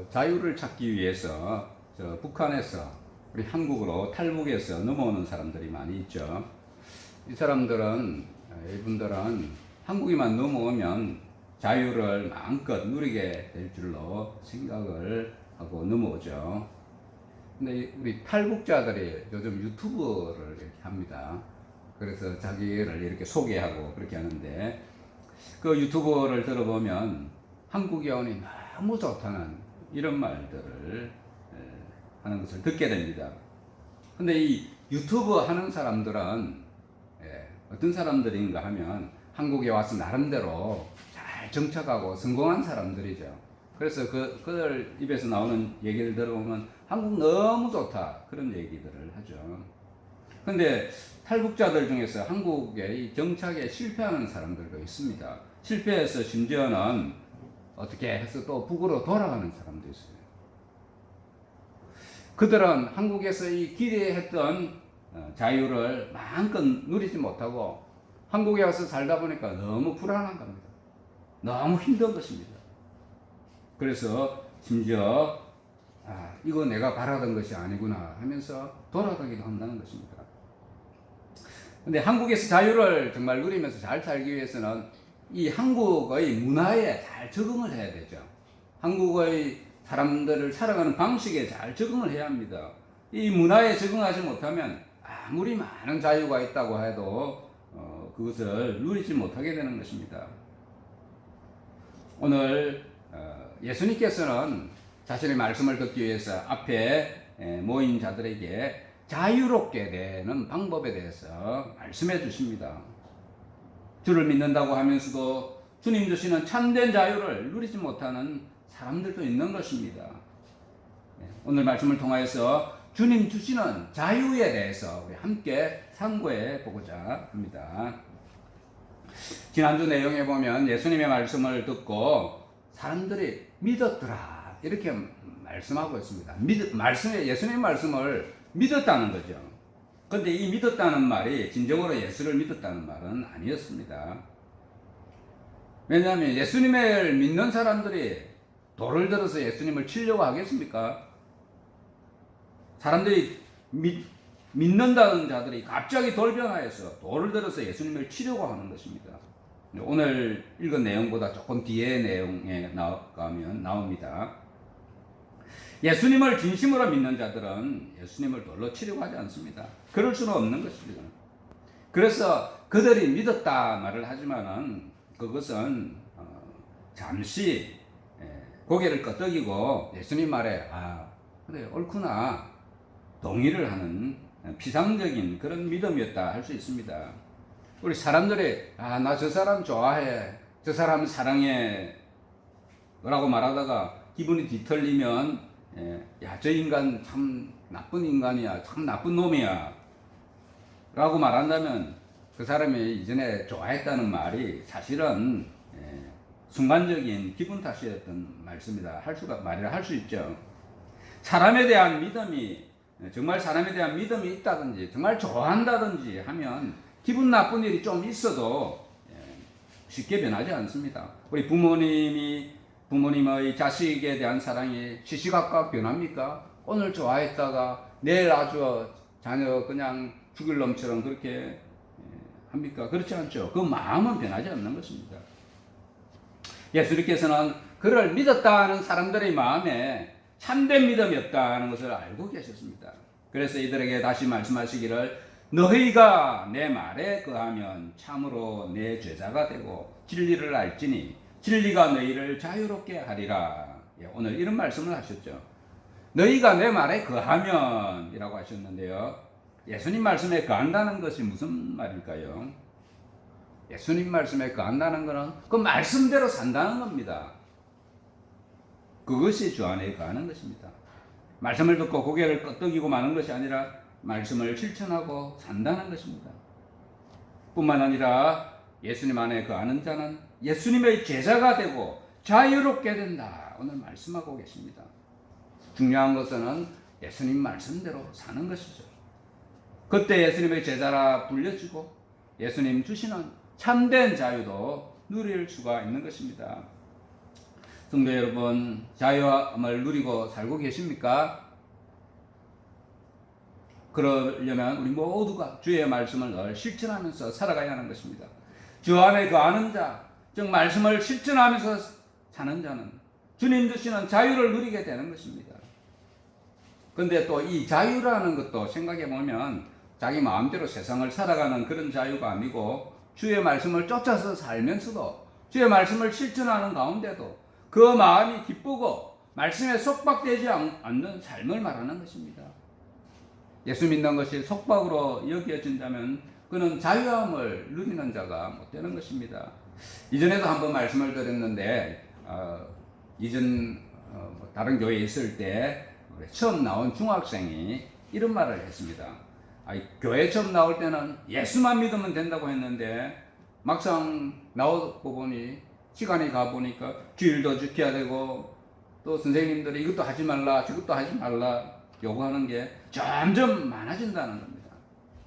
자유를 찾기 위해서 북한에서 우리 한국으로 탈북해서 넘어오는 사람들이 많이 있죠. 이 사람들은 이분들은 한국에만 넘어오면 자유를 마음껏 누리게 될 줄로 생각을 하고 넘어오죠. 근데 우리 탈북자들이 요즘 유튜브를 이렇게 합니다. 그래서 자기를 이렇게 소개하고 그렇게 하는데, 그 유튜브를 들어보면 한국이 오니 너무 좋다는 이런 말들을 하는 것을 듣게 됩니다. 근데 이 유튜브 하는 사람들은 어떤 사람들인가 하면 한국에 와서 나름대로 잘 정착하고 성공한 사람들이죠. 그래서 그들 입에서 나오는 얘기를 들어보면 한국 너무 좋다, 그런 얘기들을 하죠. 근데 탈북자들 중에서 한국의 정착에 실패하는 사람들도 있습니다. 실패해서 심지어는 어떻게 해서 또 북으로 돌아가는 사람도 있어요. 그들은 한국에서 이 기대했던 자유를 마음껏 누리지 못하고 한국에 와서 살다 보니까 너무 불안한 겁니다. 너무 힘든 것입니다. 그래서 심지어 이거 내가 바라던 것이 아니구나 하면서 돌아가기도 한다는 것입니다. 근데 한국에서 자유를 정말 누리면서 잘 살기 위해서는 이 한국의 문화에 잘 적응을 해야 되죠. 한국의 사람들을 살아가는 방식에 잘 적응을 해야 합니다. 이 문화에 적응하지 못하면 아무리 많은 자유가 있다고 해도 그것을 누리지 못하게 되는 것입니다. 오늘 예수님께서는 자신의 말씀을 듣기 위해서 앞에 모인 자들에게 자유롭게 되는 방법에 대해서 말씀해 주십니다. 주를 믿는다고 하면서도 주님 주시는 참된 자유를 누리지 못하는 사람들도 있는 것입니다. 오늘 말씀을 통하여서 주님 주시는 자유에 대해서 우리 함께 상고해 보고자 합니다. 지난주 내용에 보면 예수님의 말씀을 듣고 사람들이 믿었더라, 이렇게 말씀하고 있습니다. 예수님의 말씀을 믿었다는 거죠. 그런데 이 믿었다는 말이 진정으로 예수를 믿었다는 말은 아니었습니다. 왜냐하면 예수님을 믿는 사람들이 돌을 들어서 예수님을 치려고 하겠습니까? 사람들이 믿는다는 자들이 갑자기 돌변하여서 돌을 들어서 예수님을 치려고 하는 것입니다. 오늘 읽은 내용보다 조금 뒤에 내용에 나옵니다. 예수님을 진심으로 믿는 자들은 예수님을 돌로 치려고 하지 않습니다. 그럴 수는 없는 것입니다. 그래서 그들이 믿었다 말을 하지만은 그것은 잠시 고개를 끄덕이고 예수님 말에 그래 옳구나 동의를 하는 피상적인 그런 믿음이었다 할 수 있습니다. 우리 사람들이 나 저 사람 좋아해, 저 사람 사랑해 라고 말하다가 기분이 뒤틀리면 야, 저 인간 참 나쁜 인간이야, 참 나쁜 놈이야 라고 말한다면 그 사람이 이전에 좋아했다는 말이 사실은 순간적인 기분 탓이었던 말이라 할 수 있죠. 사람에 대한 믿음이 정말 사람에 대한 믿음이 있다든지 정말 좋아한다든지 하면 기분 나쁜 일이 좀 있어도 쉽게 변하지 않습니다. 우리 부모님의 자식에 대한 사랑이 시시각각 변합니까? 오늘 좋아했다가 내일 아주 자녀 그냥 죽일 놈처럼 그렇게 합니까? 그렇지 않죠. 그 마음은 변하지 않는 것입니다. 예수님께서는 그를 믿었다는 사람들의 마음에 참된 믿음이었다는 것을 알고 계셨습니다. 그래서 이들에게 다시 말씀하시기를 너희가 내 말에 거하면 참으로 내 제자가 되고 진리를 알지니 진리가 너희를 자유롭게 하리라. 오늘 이런 말씀을 하셨죠. 너희가 내 말에 거하면 이라고 하셨는데요. 예수님 말씀에 거한다는 것이 무슨 말일까요? 예수님 말씀에 거한다는 것은 그 말씀대로 산다는 겁니다. 그것이 주 안에 거하는 것입니다. 말씀을 듣고 고개를 끄덕이고 마는 것이 아니라 말씀을 실천하고 산다는 것입니다. 뿐만 아니라 예수님 안에 거하는 자는 예수님의 제자가 되고 자유롭게 된다. 오늘 말씀하고 계십니다. 중요한 것은 예수님 말씀대로 사는 것이죠. 그때 예수님의 제자라 불려지고 예수님 주시는 참된 자유도 누릴 수가 있는 것입니다. 성도 여러분, 자유함을 누리고 살고 계십니까? 그러려면 우리 모두가 주의 말씀을 늘 실천하면서 살아가야 하는 것입니다. 주 안에 거하는 자, 즉 말씀을 실천하면서 사는 자는 주님 주시는 자유를 누리게 되는 것입니다. 근데 또 이 자유라는 것도 생각해 보면 자기 마음대로 세상을 살아가는 그런 자유가 아니고 주의 말씀을 쫓아서 살면서도 주의 말씀을 실천하는 가운데도 그 마음이 기쁘고 말씀에 속박되지 않는 삶을 말하는 것입니다. 예수 믿는 것이 속박으로 여겨진다면 그는 자유함을 누리는 자가 못 되는 것입니다. 이전에도 한번 말씀을 드렸는데 이전 다른 교회에 있을 때 처음 나온 중학생이 이런 말을 했습니다. 교회 처음 나올 때는 예수만 믿으면 된다고 했는데 막상 나오고 보니 시간이 가보니까 주일도 지켜야 되고 또 선생님들이 이것도 하지 말라 저것도 하지 말라 요구하는 게 점점 많아진다는 겁니다.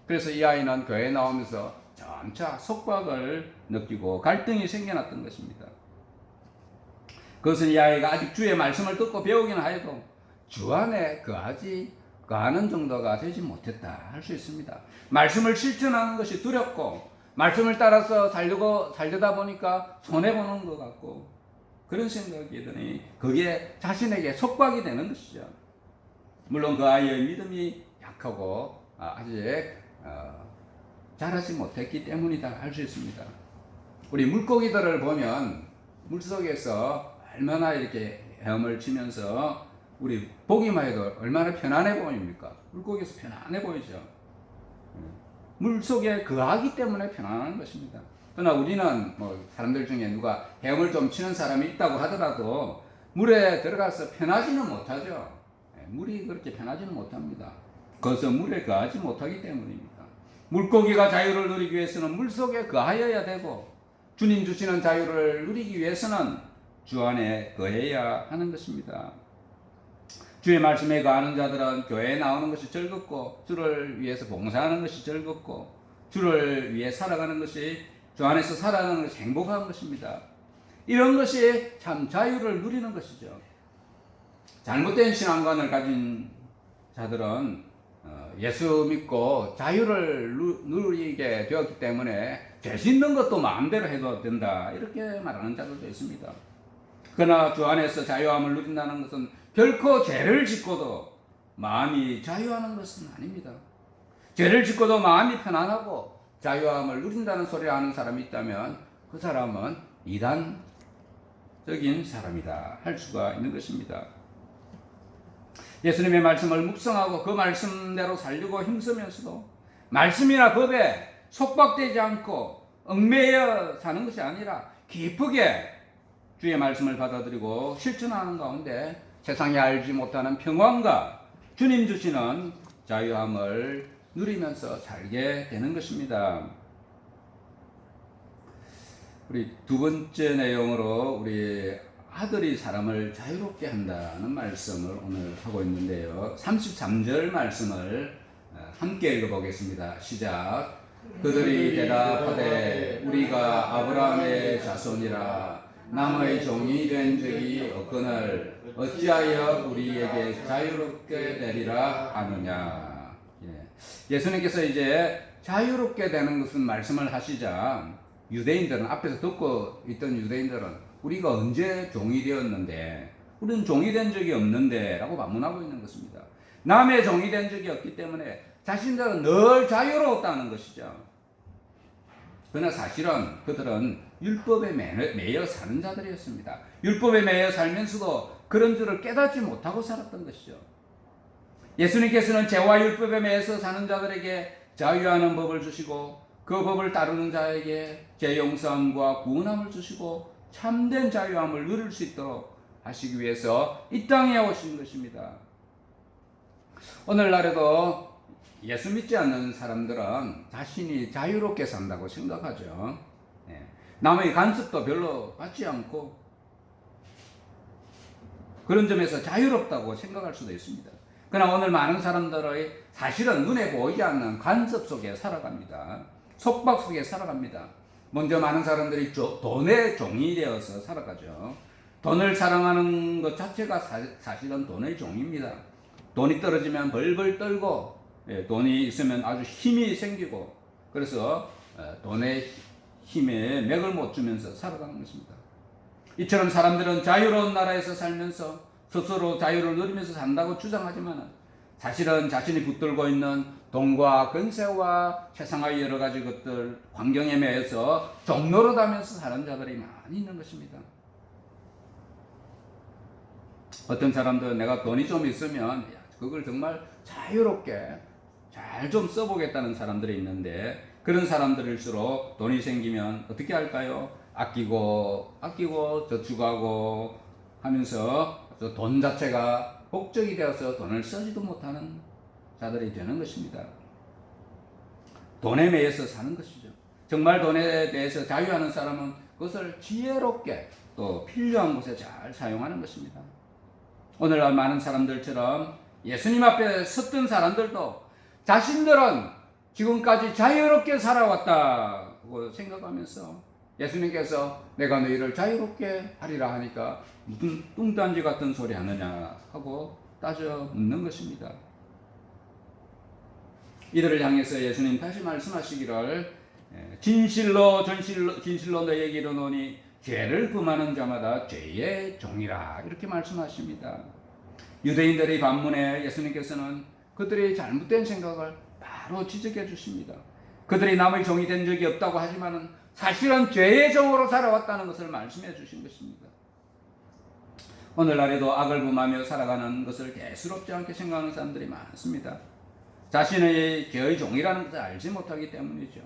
그래서 이 아이는 교회에 나오면서 점차 속박을 느끼고 갈등이 생겨났던 것입니다. 그것은 이 아이가 아직 주의 말씀을 듣고 배우긴 하여도 주 안에 거하는 정도가 되지 못했다 할 수 있습니다. 말씀을 실천하는 것이 두렵고 말씀을 따라서 살려다 보니까 손해보는 것 같고 그런 생각이 드니 그게 자신에게 속박이 되는 것이죠. 물론 그 아이의 믿음이 약하고 아직 자라지 못했기 때문이다 할 수 있습니다. 우리 물고기들을 보면 물속에서 얼마나 이렇게 헤엄을 치면서 우리 보기만 해도 얼마나 편안해 보입니까? 물고기에서 편안해 보이죠. 물속에 거하기 때문에 편안한 것입니다. 그러나 우리는 사람들 중에 누가 헤엄을 좀 치는 사람이 있다고 하더라도 물에 들어가서 편하지는 못하죠. 물이 그렇게 편하지는 못합니다. 그것은 물에 거하지 못하기 때문입니다. 물고기가 자유를 누리기 위해서는 물속에 거하여야 되고 주님 주시는 자유를 누리기 위해서는 주 안에 거해야 하는 것입니다. 주의 말씀에 거하는 자들은 교회에 나오는 것이 즐겁고 주를 위해서 봉사하는 것이 즐겁고 주를 위해 살아가는 것이 주 안에서 살아가는 것이 행복한 것입니다. 이런 것이 참 자유를 누리는 것이죠. 잘못된 신앙관을 가진 자들은 예수 믿고 자유를 누리게 되었기 때문에 죄 짓는 것도 마음대로 해도 된다 이렇게 말하는 자들도 있습니다. 그러나 주 안에서 자유함을 누린다는 것은 결코 죄를 짓고도 마음이 자유하는 것은 아닙니다. 죄를 짓고도 마음이 편안하고 자유함을 누린다는 소리를 하는 사람이 있다면 그 사람은 이단적인 사람이다 할 수가 있는 것입니다. 예수님의 말씀을 묵상하고 그 말씀대로 살려고 힘쓰면서도 말씀이나 법에 속박되지 않고 얽매여 사는 것이 아니라 기쁘게 주의 말씀을 받아들이고 실천하는 가운데 세상이 알지 못하는 평안과 주님 주시는 자유함을 누리면서 살게 되는 것입니다. 우리 두 번째 내용으로 우리 아들이 사람을 자유롭게 한다는 말씀을 오늘 하고 있는데요. 33절 말씀을 함께 읽어보겠습니다. 시작. 그들이 대답하되 우리가 아브라함의 자손이라 남의 종이 된 적이 없거늘 어찌하여 우리에게 자유롭게 되리라 하느냐. 예수님께서 이제 자유롭게 되는 것은 말씀을 하시자 유대인들은 앞에서 듣고 있던 유대인들은 우리가 언제 종이 되었는데 우리는 종이 된 적이 없는데 라고 반문하고 있는 것입니다. 남의 종이 된 적이 없기 때문에 자신들은 늘 자유로웠다는 것이죠. 그러나 사실은 그들은 율법에 매여 사는 자들이었습니다. 율법에 매여 살면서도 그런 줄을 깨닫지 못하고 살았던 것이죠. 예수님께서는 죄와 율법에 매여서 사는 자들에게 자유하는 법을 주시고 그 법을 따르는 자에게 죄 용서함과 구원함을 주시고 참된 자유함을 누릴 수 있도록 하시기 위해서 이 땅에 오신 것입니다. 오늘날에도 예수 믿지 않는 사람들은 자신이 자유롭게 산다고 생각하죠. 남의 간섭도 별로 받지 않고 그런 점에서 자유롭다고 생각할 수도 있습니다. 그러나 오늘 많은 사람들의 사실은 눈에 보이지 않는 간섭 속에 살아갑니다. 속박 속에 살아갑니다. 먼저 많은 사람들이 돈의 종이 되어서 살아가죠. 돈을 사랑하는 것 자체가 사실은 돈의 종입니다. 돈이 떨어지면 벌벌 떨고, 돈이 있으면 아주 힘이 생기고, 그래서 돈의 힘에 맥을 못 주면서 살아가는 것입니다. 이처럼 사람들은 자유로운 나라에서 살면서 스스로 자유를 누리면서 산다고 주장하지만 사실은 자신이 붙들고 있는 돈과 권세와 세상의 여러 가지 것들, 환경에 매여서 종노릇하면서 사는 자들이 많이 있는 것입니다. 어떤 사람들은 내가 돈이 좀 있으면 그걸 정말 자유롭게 잘 좀 써보겠다는 사람들이 있는데, 그런 사람들일수록 돈이 생기면 어떻게 할까요? 아끼고 저축하고 하면서 돈 자체가 목적이 되어서 돈을 쓰지도 못하는 자들이 되는 것입니다. 돈에 매여서 사는 것이죠. 정말 돈에 대해서 자유하는 사람은 그것을 지혜롭게 또 필요한 곳에 잘 사용하는 것입니다. 오늘날 많은 사람들처럼 예수님 앞에 섰던 사람들도 자신들은 지금까지 자유롭게 살아왔다고 생각하면서 예수님께서 내가 너희를 자유롭게 하리라 하니까 무슨 뚱딴지 같은 소리 하느냐 하고 따져 묻는 것입니다. 이들을 향해서 예수님 다시 말씀하시기를 진실로 너희에게 이르노니 죄를 범하는 자마다 죄의 종이라 이렇게 말씀하십니다. 유대인들의 반문에 예수님께서는 그들의 잘못된 생각을 바로 지적해 주십니다. 그들이 남의 종이 된 적이 없다고 하지만 사실은 죄의 종으로 살아왔다는 것을 말씀해 주신 것입니다. 오늘날에도 악을 범하며 살아가는 것을 대수롭지 않게 생각하는 사람들이 많습니다. 자신의 죄의 종이라는 것을 알지 못하기 때문이죠.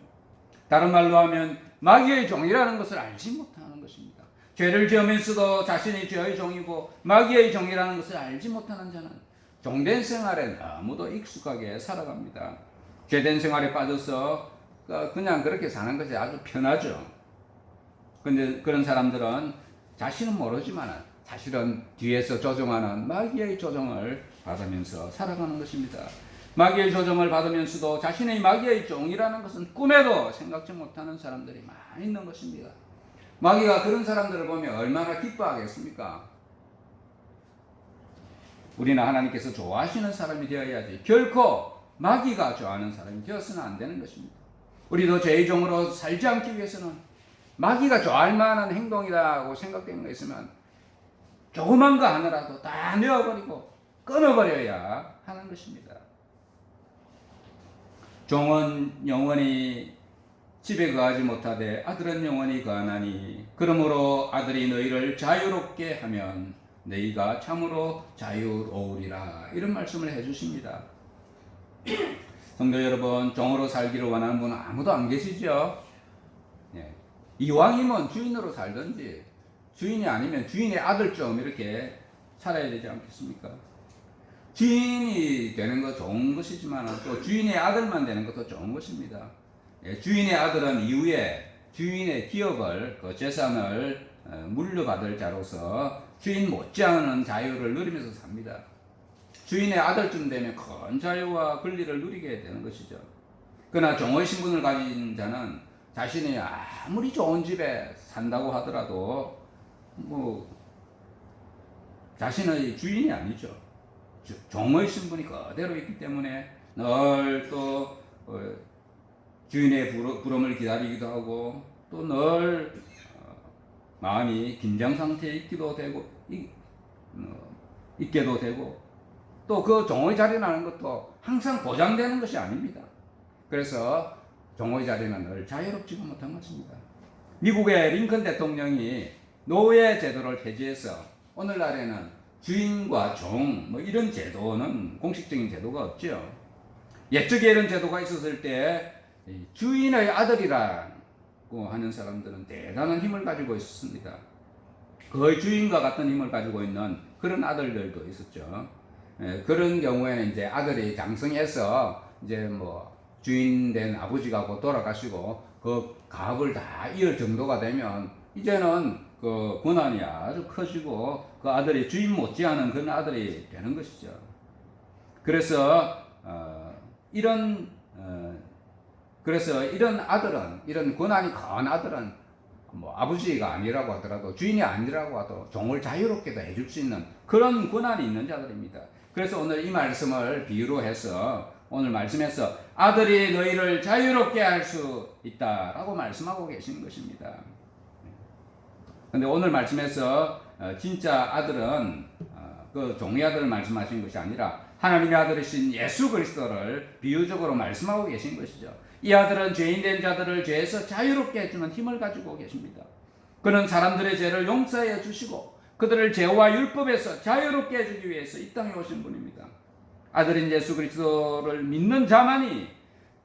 다른 말로 하면 마귀의 종이라는 것을 알지 못하는 것입니다. 죄를 지으면서도 자신이 죄의 종이고 마귀의 종이라는 것을 알지 못하는 자는 종된 생활에 너무도 익숙하게 살아갑니다. 죄된 생활에 빠져서 그냥 그렇게 사는 것이 아주 편하죠. 근데 그런 사람들은 자신은 모르지만 사실은 뒤에서 조종하는 마귀의 조종을 받으면서 살아가는 것입니다. 마귀의 조종을 받으면서도 자신의 마귀의 종이라는 것은 꿈에도 생각지 못하는 사람들이 많이 있는 것입니다. 마귀가 그런 사람들을 보면 얼마나 기뻐하겠습니까? 우리는 하나님께서 좋아하시는 사람이 되어야지 결코 마귀가 좋아하는 사람이 되어서는 안 되는 것입니다. 우리도 죄의 종으로 살지 않기 위해서는 마귀가 좋아할 만한 행동이라고 생각되는 거 있으면 조그만 거 하나라도 다 내어버리고 끊어버려야 하는 것입니다. 종은 영원히 집에 거하지 못하되 아들은 영원히 거하나니 그러므로 아들이 너희를 자유롭게 하면 너희가 참으로 자유로우리라 이런 말씀을 해주십니다. 성도 여러분, 종으로 살기를 원하는 분은 아무도 안 계시죠? 이왕이면 주인으로 살든지 주인이 아니면 주인의 아들좀 이렇게 살아야 되지 않겠습니까? 주인이 되는 거 좋은 것이지만 또 주인의 아들만 되는 것도 좋은 것입니다. 주인의 아들은 이후에 주인의 기업을 그 재산을 물려받을 자로서 주인 못지않은 자유를 누리면서 삽니다. 주인의 아들쯤 되면 큰 자유와 권리를 누리게 되는 것이죠. 그러나 종의 신분을 가진 자는 자신이 아무리 좋은 집에 산다고 하더라도 자신의 주인이 아니죠. 종의 신분이 그대로 있기 때문에 늘 또 주인의 부름을 기다리기도 하고 또 늘 마음이 긴장 상태에 있게도 되고 또 그 종의 자리라는 것도 항상 보장되는 것이 아닙니다. 그래서 종의 자리는 늘 자유롭지가 못한 것입니다. 미국의 링컨 대통령이 노예 제도를 폐지해서 오늘날에는 주인과 종 이런 제도는 공식적인 제도가 없죠. 옛적에 이런 제도가 있었을 때 주인의 아들이라고 하는 사람들은 대단한 힘을 가지고 있었습니다. 거의 주인과 같은 힘을 가지고 있는 그런 아들들도 있었죠. 그런 경우에는 이제 아들이 장성해서 이제 주인 된 아버지가 곧 돌아가시고 그 가업을 다 이을 정도가 되면 이제는 그 권한이 아주 커지고 그 아들이 주인 못지않은 그런 아들이 되는 것이죠. 그래서 이런 아들은, 이런 권한이 큰 아들은 뭐 아버지가 아니라고 하더라도 주인이 아니라고 하더라도 종을 자유롭게도 해줄 수 있는 그런 권한이 있는 자들입니다. 그래서 오늘 이 말씀을 비유로 해서 오늘 말씀에서 아들이 너희를 자유롭게 할 수 있다라고 말씀하고 계시는 것입니다. 근데 오늘 말씀에서 진짜 아들은 그 종의 아들을 말씀하신 것이 아니라 하나님의 아들이신 예수 그리스도를 비유적으로 말씀하고 계신 것이죠. 이 아들은 죄인된 자들을 죄에서 자유롭게 해주는 힘을 가지고 계십니다. 그는 사람들의 죄를 용서해 주시고 그들을 죄와 율법에서 자유롭게 해주기 위해서 이 땅에 오신 분입니다. 아들인 예수 그리스도를 믿는 자만이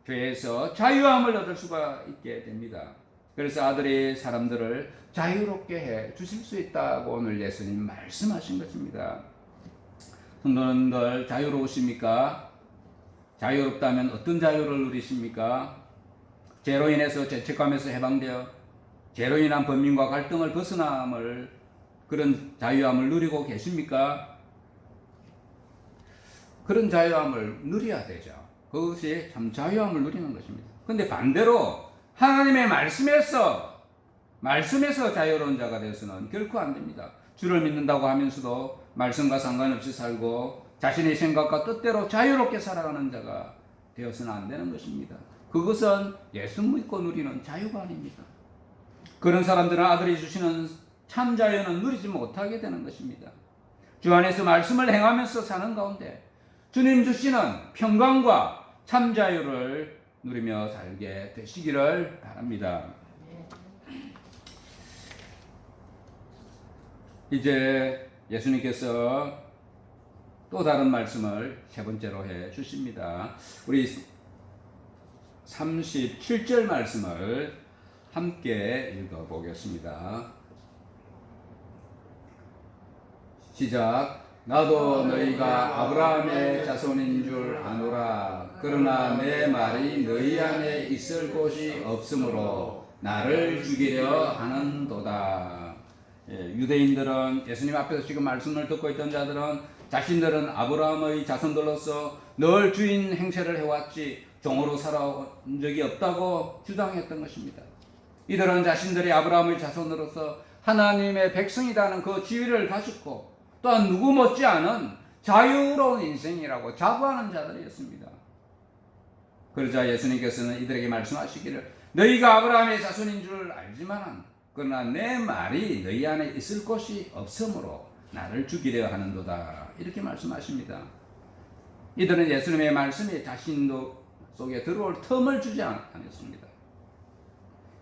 죄에서 자유함을 얻을 수가 있게 됩니다. 그래서 아들이 사람들을 자유롭게 해 주실 수 있다고 오늘 예수님 말씀하신 것입니다. 성도님들 자유로우십니까? 자유롭다면 어떤 자유를 누리십니까? 죄로 인해서 죄책감에서 해방되어 죄로 인한 번민과 갈등을 벗어남을 그런 자유함을 누리고 계십니까? 그런 자유함을 누려야 되죠. 그것이 참 자유함을 누리는 것입니다. 그런데 반대로 하나님의 말씀에서 자유로운 자가 되어서는 결코 안 됩니다. 주를 믿는다고 하면서도 말씀과 상관없이 살고 자신의 생각과 뜻대로 자유롭게 살아가는 자가 되어서는 안 되는 것입니다. 그것은 예수 믿고 누리는 자유가 아닙니다. 그런 사람들은 아들이 주시는 참 자유는 누리지 못하게 되는 것입니다. 주 안에서 말씀을 행하면서 사는 가운데 주님 주시는 평강과 참 자유를 누리며 살게 되시기를 바랍니다. 이제 예수님께서 또 다른 말씀을 세 번째로 해 주십니다. 우리 37절 말씀을 함께 읽어보겠습니다. 시작. 나도 너희가 아브라함의 자손인 줄 아노라. 그러나 내 말이 너희 안에 있을 곳이 없으므로 나를 죽이려 하는도다. 유대인들은 예수님 앞에서 지금 말씀을 듣고 있던 자들은 자신들은 아브라함의 자손들로서 늘 주인 행세를 해왔지 종으로 살아온 적이 없다고 주장했던 것입니다. 이들은 자신들이 아브라함의 자손으로서 하나님의 백성이라는 그 지위를 가졌고 또한 누구 못지않은 자유로운 인생이라고 자부하는 자들이었습니다. 그러자 예수님께서는 이들에게 말씀하시기를 너희가 아브라함의 자손인 줄 알지만 그러나 내 말이 너희 안에 있을 곳이 없으므로 나를 죽이려 하는도다. 이렇게 말씀하십니다. 이들은 예수님의 말씀이 자신도 속에 들어올 틈을 주지 않았습니다.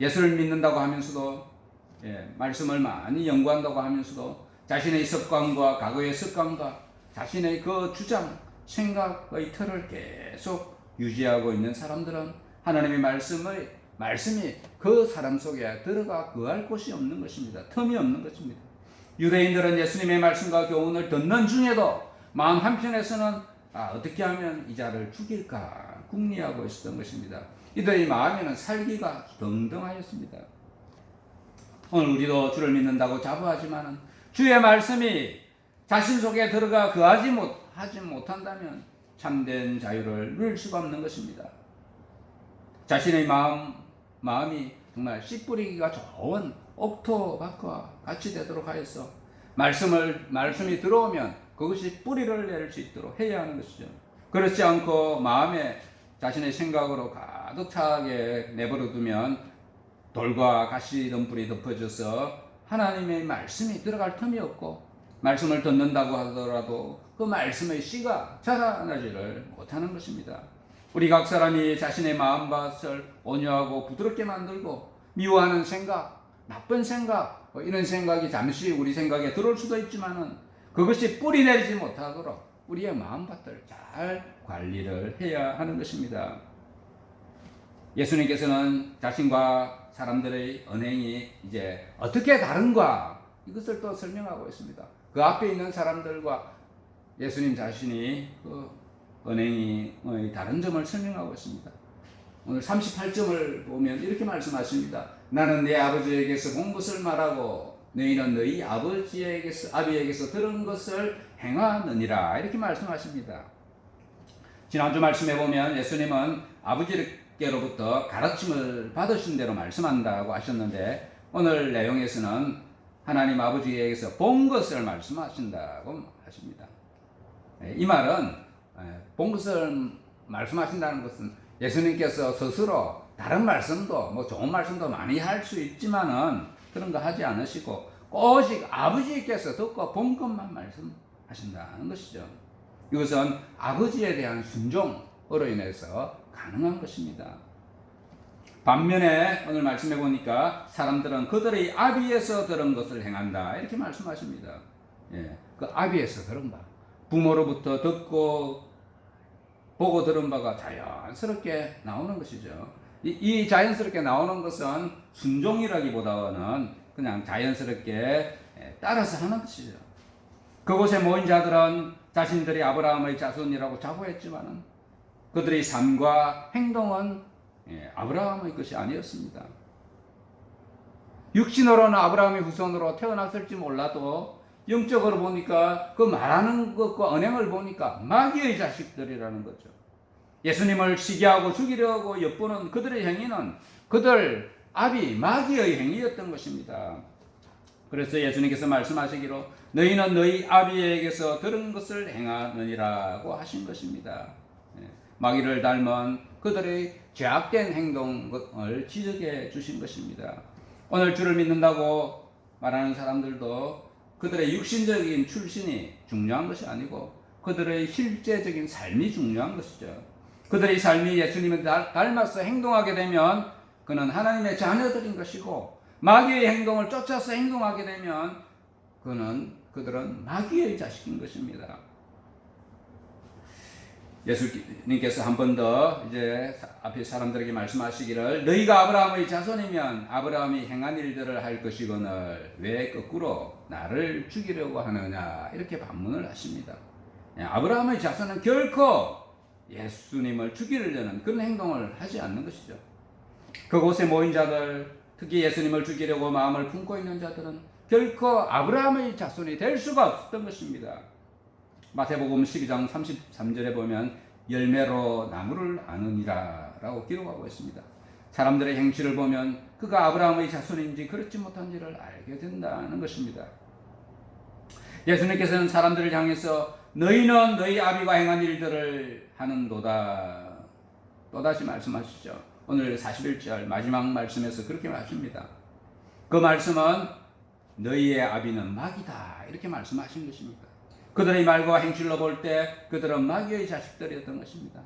예수를 믿는다고 하면서도 말씀을 많이 연구한다고 하면서도 자신의 습관과 과거의 습관과 자신의 그 주장, 생각의 틀을 계속 유지하고 있는 사람들은 하나님의 말씀이 그 사람 속에 들어가 거할 곳이 없는 것입니다. 틈이 없는 것입니다. 유대인들은 예수님의 말씀과 교훈을 듣는 중에도 마음 한편에서는 어떻게 하면 이 자를 죽일까 궁리하고 있었던 것입니다. 이들의 마음에는 살기가 등등하였습니다. 오늘 우리도 주를 믿는다고 자부하지만 주의 말씀이 자신 속에 들어가 거하지 못한다면 참된 자유를 누릴 수가 없는 것입니다. 자신의 마음이 정말 씨 뿌리기가 좋은 옥토밭과 같이 되도록 하여서 말씀이 들어오면 그것이 뿌리를 낼 수 있도록 해야 하는 것이죠. 그렇지 않고 마음에 자신의 생각으로 가득 차게 내버려 두면 돌과 가시덤불이 덮어져서 하나님의 말씀이 들어갈 틈이 없고 말씀을 듣는다고 하더라도 그 말씀의 씨가 자라나지를 못하는 것입니다. 우리 각 사람이 자신의 마음밭을 온유하고 부드럽게 만들고 미워하는 생각, 나쁜 생각, 이런 생각이 잠시 우리 생각에 들어올 수도 있지만은 그것이 뿌리 내리지 못하도록 우리의 마음밭을 잘 관리를 해야 하는 것입니다. 예수님께서는 자신과 사람들의 언행이 이제 어떻게 다른가 이것을 또 설명하고 있습니다. 그 앞에 있는 사람들과 예수님 자신이 그 언행이 다른 점을 설명하고 있습니다. 오늘 38점을 보면 이렇게 말씀하십니다. 나는 내 아버지에게서 본 것을 말하고 너희는 너희 아비에게서 들은 것을 행하느니라 이렇게 말씀하십니다. 지난주 말씀에 보면 예수님은 아버지께로부터 가르침을 받으신 대로 말씀한다고 하셨는데 오늘 내용에서는 하나님 아버지에게서 본 것을 말씀하신다고 하십니다. 이 말은 본 것을 말씀하신다는 것은 예수님께서 스스로 다른 말씀도 뭐 좋은 말씀도 많이 할 수 있지만은 그런 거 하지 않으시고 오직 아버지께서 듣고 본 것만 말씀하신다는 것이죠. 이것은 아버지에 대한 순종으로 인해서 가능한 것입니다. 반면에 오늘 말씀해 보니까 사람들은 그들의 아비에서 들은 것을 행한다 이렇게 말씀하십니다. 예, 그 아비에서 들은 바, 부모로부터 듣고 보고 들은 바가 자연스럽게 나오는 것이죠. 이 자연스럽게 나오는 것은 순종이라기보다는 그냥 자연스럽게 따라서 하는 것이죠. 그곳에 모인 자들은 자신들이 아브라함의 자손이라고 자부했지만 그들의 삶과 행동은 아브라함의 것이 아니었습니다. 육신으로는 아브라함의 후손으로 태어났을지 몰라도 영적으로 보니까 그 말하는 것과 언행을 보니까 마귀의 자식들이라는 거죠. 예수님을 시기하고 죽이려고 엿보는 그들의 행위는 그들 아비 마귀의 행위였던 것입니다. 그래서 예수님께서 말씀하시기로 너희는 너희 아비에게서 들은 것을 행하느니라고 하신 것입니다. 마귀를 닮은 그들의 죄악된 행동을 지적해 주신 것입니다. 오늘 주를 믿는다고 말하는 사람들도 그들의 육신적인 출신이 중요한 것이 아니고 그들의 실제적인 삶이 중요한 것이죠. 그들의 삶이 예수님을 닮아서 행동하게 되면 그는 하나님의 자녀들인 것이고 마귀의 행동을 쫓아서 행동하게 되면 그들은 마귀의 자식인 것입니다. 예수님께서 한 번 더 이제 앞에 사람들에게 말씀하시기를 너희가 아브라함의 자손이면 아브라함이 행한 일들을 할 것이거늘 왜 거꾸로 나를 죽이려고 하느냐 이렇게 반문을 하십니다. 아브라함의 자손은 결코 예수님을 죽이려는 그런 행동을 하지 않는 것이죠. 그곳에 모인 자들, 특히 예수님을 죽이려고 마음을 품고 있는 자들은 결코 아브라함의 자손이 될 수가 없었던 것입니다. 마태복음 12장 33절에 보면 열매로 나무를 아느니라 라고 기록하고 있습니다. 사람들의 행실을 보면 그가 아브라함의 자손인지 그렇지 못한지를 알게 된다는 것입니다. 예수님께서는 사람들을 향해서 너희는 너희 아비가 행한 일들을 하는도다 또다시 말씀하시죠. 오늘 41절 마지막 말씀에서 그렇게 말씀합니다. 그 말씀은 너희의 아비는 마귀다 이렇게 말씀하신 것입니다. 그들의 말과 행실로 볼 때 그들은 마귀의 자식들이었던 것입니다.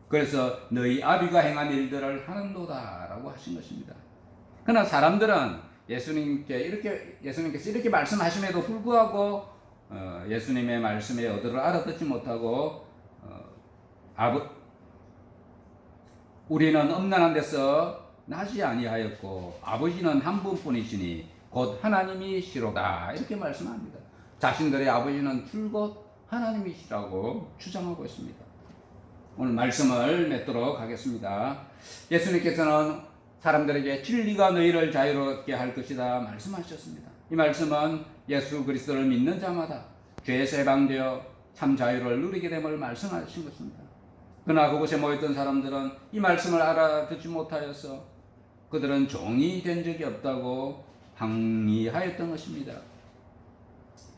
그래서 너희 아비가 행한 일들을 하는도다 라고 하신 것입니다. 그러나 사람들은 예수님께서 이렇게 말씀하심에도 불구하고 예수님의 말씀의 의도를 알아듣지 못하고 우리는 엄난한 데서 나지 아니하였고 아버지는 한 분뿐이시니 곧 하나님이시로다 이렇게 말씀합니다. 자신들의 아버지는 줄곧 하나님이시라고 주장하고 있습니다. 오늘 말씀을 맺도록 하겠습니다. 예수님께서는 사람들에게 진리가 너희를 자유롭게 할 것이다 말씀하셨습니다. 이 말씀은 예수 그리스도를 믿는 자마다 죄에서 해방되어 참 자유를 누리게 됨을 말씀하신 것입니다. 그러나 그곳에 모였던 사람들은 이 말씀을 알아듣지 못하여서 그들은 종이 된 적이 없다고 항의하였던 것입니다.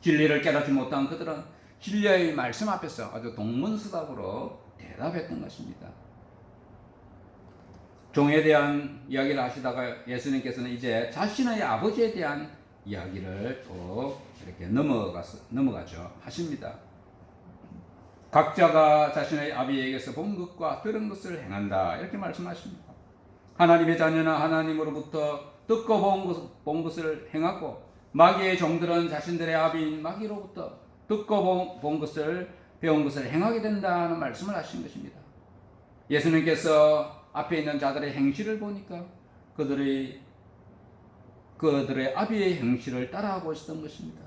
진리를 깨닫지 못한 그들은 진리의 말씀 앞에서 아주 동문서답으로 대답했던 것입니다. 종에 대한 이야기를 하시다가 예수님께서는 이제 자신의 아버지에 대한 이야기를 또 이렇게 넘어가죠 하십니다. 각자가 자신의 아비에게서 본 것과 들은 것을 행한다 이렇게 말씀하십니다. 하나님의 자녀는 하나님으로부터 듣고 본 것을 행하고 마귀의 종들은 자신들의 아비인 마귀로부터 듣고 본 것을 배운 것을 행하게 된다는 말씀을 하신 것입니다. 예수님께서 앞에 있는 자들의 행실을 보니까 그들의 아비의 행실을 따라하고 있었던 것입니다.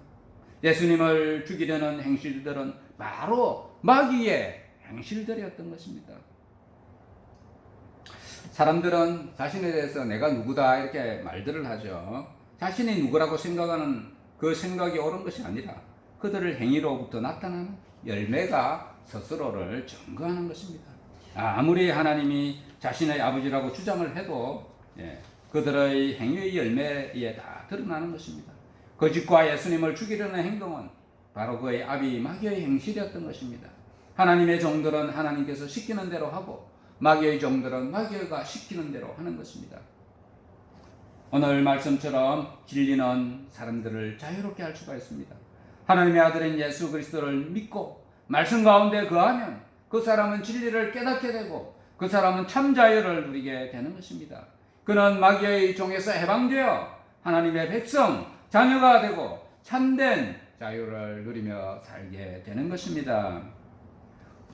예수님을 죽이려는 행실들은 바로 마귀의 행실들이었던 것입니다. 사람들은 자신에 대해서 내가 누구다 이렇게 말들을 하죠. 자신이 누구라고 생각하는 그 생각이 옳은 것이 아니라 그들의 행위로부터 나타나는 열매가 스스로를 증거하는 것입니다. 아무리 하나님이 자신의 아버지라고 주장을 해도 그들의 행위의 열매에 다 드러나는 것입니다. 거짓과 예수님을 죽이려는 행동은 바로 그의 아비 마귀의 행실이었던 것입니다. 하나님의 종들은 하나님께서 시키는 대로 하고 마귀의 종들은 마귀가 시키는 대로 하는 것입니다. 오늘 말씀처럼 진리는 사람들을 자유롭게 할 수가 있습니다. 하나님의 아들인 예수 그리스도를 믿고 말씀 가운데 거하면 그 사람은 진리를 깨닫게 되고 그 사람은 참 자유를 누리게 되는 것입니다. 그는 마귀의 종에서 해방되어 하나님의 백성, 자녀가 되고 참된 자유를 누리며 살게 되는 것입니다.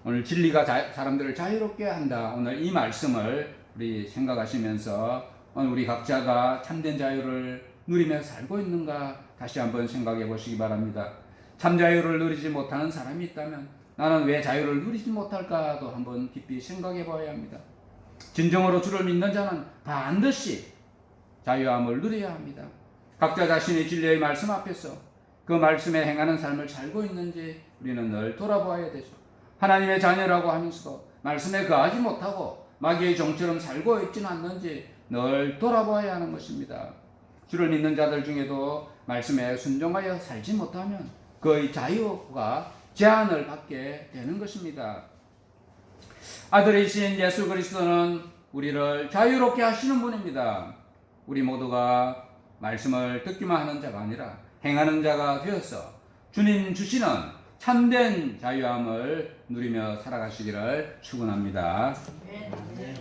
오늘 진리가 사람들을 자유롭게 한다. 오늘 이 말씀을 우리 생각하시면서 오늘 우리 각자가 참된 자유를 누리며 살고 있는가 다시 한번 생각해 보시기 바랍니다. 참 자유를 누리지 못하는 사람이 있다면 나는 왜 자유를 누리지 못할까도 한번 깊이 생각해 봐야 합니다. 진정으로 주를 믿는 자는 반드시 자유함을 누려야 합니다. 각자 자신의 진리의 말씀 앞에서 그 말씀에 행하는 삶을 살고 있는지 우리는 늘 돌아보아야 되죠. 하나님의 자녀라고 하면서도 말씀에 거하지 못하고 마귀의 종처럼 살고 있지는 않는지 늘 돌아보아야 하는 것입니다. 주를 믿는 자들 중에도 말씀에 순종하여 살지 못하면 그의 자유가 제한을 받게 되는 것입니다. 아들이신 예수 그리스도는 우리를 자유롭게 하시는 분입니다. 우리 모두가 말씀을 듣기만 하는 자가 아니라 행하는 자가 되어서 주님 주시는 참된 자유함을 누리며 살아가시기를 축원합니다. 네.